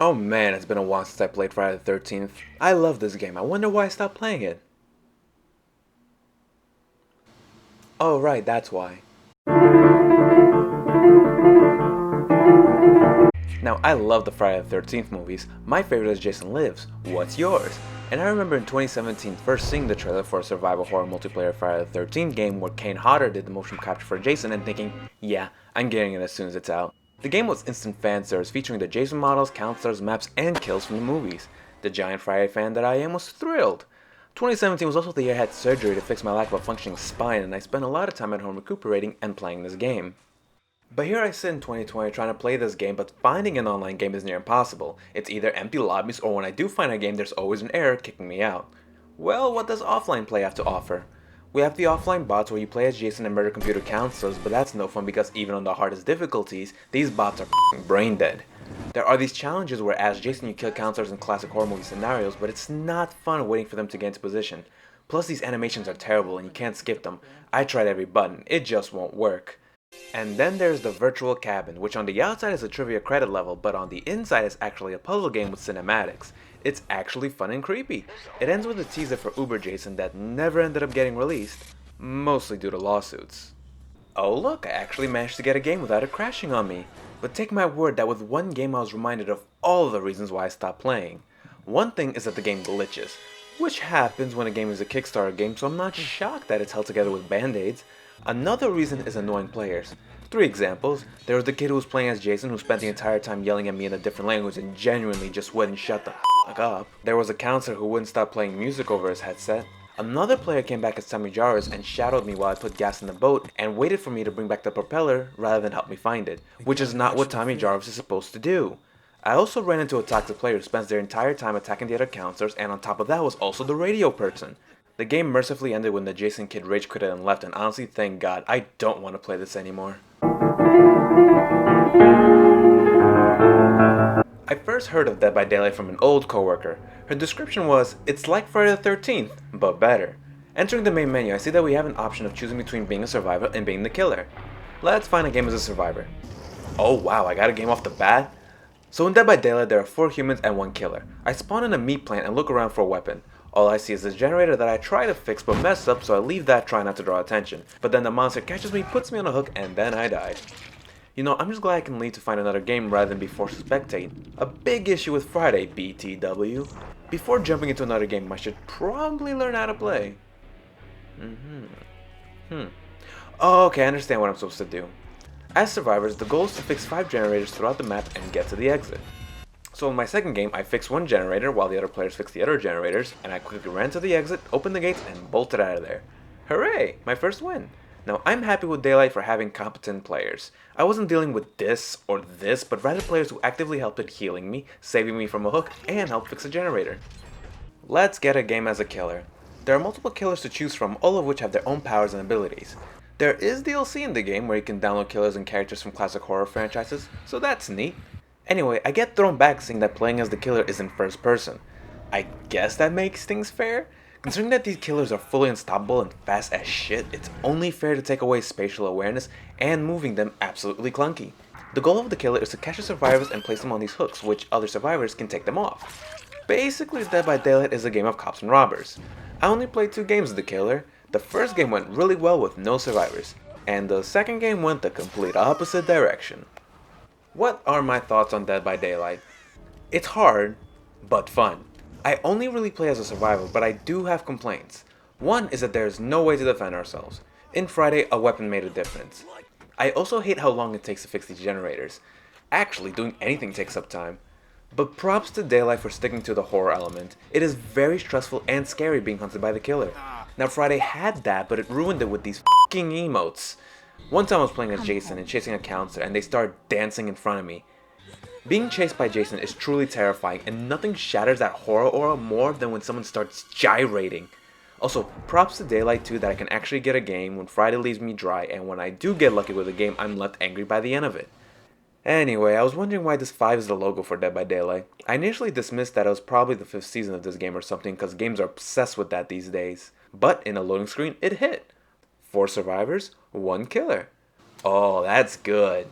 Oh man, it's been a while since I played Friday the 13th. I love this game. I wonder why I stopped playing it. Oh right, that's why. Now, I love the Friday the 13th movies. My favorite is Jason Lives. What's yours? And I remember in 2017 first seeing the trailer for a survival horror multiplayer Friday the 13th game where Kane Hodder did the motion capture for Jason and thinking, yeah, I'm getting it as soon as it's out. The game was instant fan service featuring the Jason models, counselors, maps, and kills from the movies. The giant Friday fan that I am was thrilled. 2017 was also the year I had surgery to fix my lack of a functioning spine, and I spent a lot of time at home recuperating and playing this game. But here I sit in 2020 trying to play this game, but finding an online game is near impossible. It's either empty lobbies, or when I do find a game, there's always an error kicking me out. Well, what does offline play have to offer? We have the offline bots where you play as Jason and murder computer counselors, but that's no fun because even on the hardest difficulties, these bots are brain dead. There are these challenges where as Jason you kill counselors in classic horror movie scenarios, but it's not fun waiting for them to get into position. Plus these animations are terrible and you can't skip them. I tried every button, it just won't work. And then there's the virtual cabin, which on the outside is a trivia credit level, but on the inside is actually a puzzle game with cinematics. It's actually fun and creepy. It ends with a teaser for Uber Jason that never ended up getting released, mostly due to lawsuits. Oh look, I actually managed to get a game without it crashing on me. But take my word that with one game I was reminded of all the reasons why I stopped playing. One thing is that the game glitches, which happens when a game is a Kickstarter game, so I'm not shocked that it's held together with band-aids. Another reason is annoying players. 3 examples. There was the kid who was playing as Jason who spent the entire time yelling at me in a different language and genuinely just wouldn't shut the fuck up. There was a counselor who wouldn't stop playing music over his headset. Another player came back as Tommy Jarvis and shadowed me while I put gas in the boat and waited for me to bring back the propeller rather than help me find it, which is not what Tommy Jarvis is supposed to do. I also ran into a toxic player who spends their entire time attacking the other counselors, and on top of that was also the radio person. The game mercifully ended when the Jason kid rage quitted and left, and honestly thank God, I don't want to play this anymore. I first heard of Dead by Daylight from an old coworker. Her description was, it's like Friday the 13th, but better. Entering the main menu, I see that we have an option of choosing between being a survivor and being the killer. Let's find a game as a survivor. Oh wow, I got a game off the bat? So in Dead by Daylight, there are 4 humans and 1 killer. I spawn in a meat plant and look around for a weapon. All I see is this generator that I try to fix but mess up, so I leave that trying not to draw attention. But then the monster catches me, puts me on a hook, and then I die. You know, I'm just glad I can leave to find another game rather than be forced to spectate. A big issue with Friday, BTW. Before jumping into another game, I should probably learn how to play. Oh, okay, I understand what I'm supposed to do. As survivors, the goal is to fix 5 generators throughout the map and get to the exit. So in my second game, I fixed 1 generator while the other players fixed the other generators, and I quickly ran to the exit, opened the gates, and bolted out of there. Hooray! My first win! Now I'm happy with Daylight for having competent players. I wasn't dealing with this or this, but rather players who actively helped in healing me, saving me from a hook, and helped fix a generator. Let's get a game as a killer. There are multiple killers to choose from, all of which have their own powers and abilities. There is DLC in the game where you can download killers and characters from classic horror franchises, so that's neat. Anyway, I get thrown back seeing that playing as the killer is in first person. I guess that makes things fair? Considering that these killers are fully unstoppable and fast as shit, it's only fair to take away spatial awareness and moving them absolutely clunky. The goal of the killer is to catch the survivors and place them on these hooks, which other survivors can take them off. Basically, Dead by Daylight is a game of cops and robbers. I only played 2 games of the killer. The first game went really well with no survivors, and the second game went the complete opposite direction. What are my thoughts on Dead by Daylight? It's hard, but fun. I only really play as a survivor, but I do have complaints. One is that there is no way to defend ourselves. In Friday, a weapon made a difference. I also hate how long it takes to fix these generators. Actually, doing anything takes up time. But props to Daylight for sticking to the horror element. It is very stressful and scary being hunted by the killer. Now Friday had that, but it ruined it with these fucking emotes. One time I was playing as Jason and chasing a counselor and they started dancing in front of me. Being chased by Jason is truly terrifying, and nothing shatters that horror aura more than when someone starts gyrating. Also, props to Daylight too that I can actually get a game when Friday leaves me dry, and when I do get lucky with a game, I'm left angry by the end of it. Anyway, I was wondering why this 5 is the logo for Dead by Daylight. I initially dismissed that it was probably the 5th season of this game or something because games are obsessed with that these days. But in a loading screen, it hit. 4 survivors, 1 killer. Oh, that's good.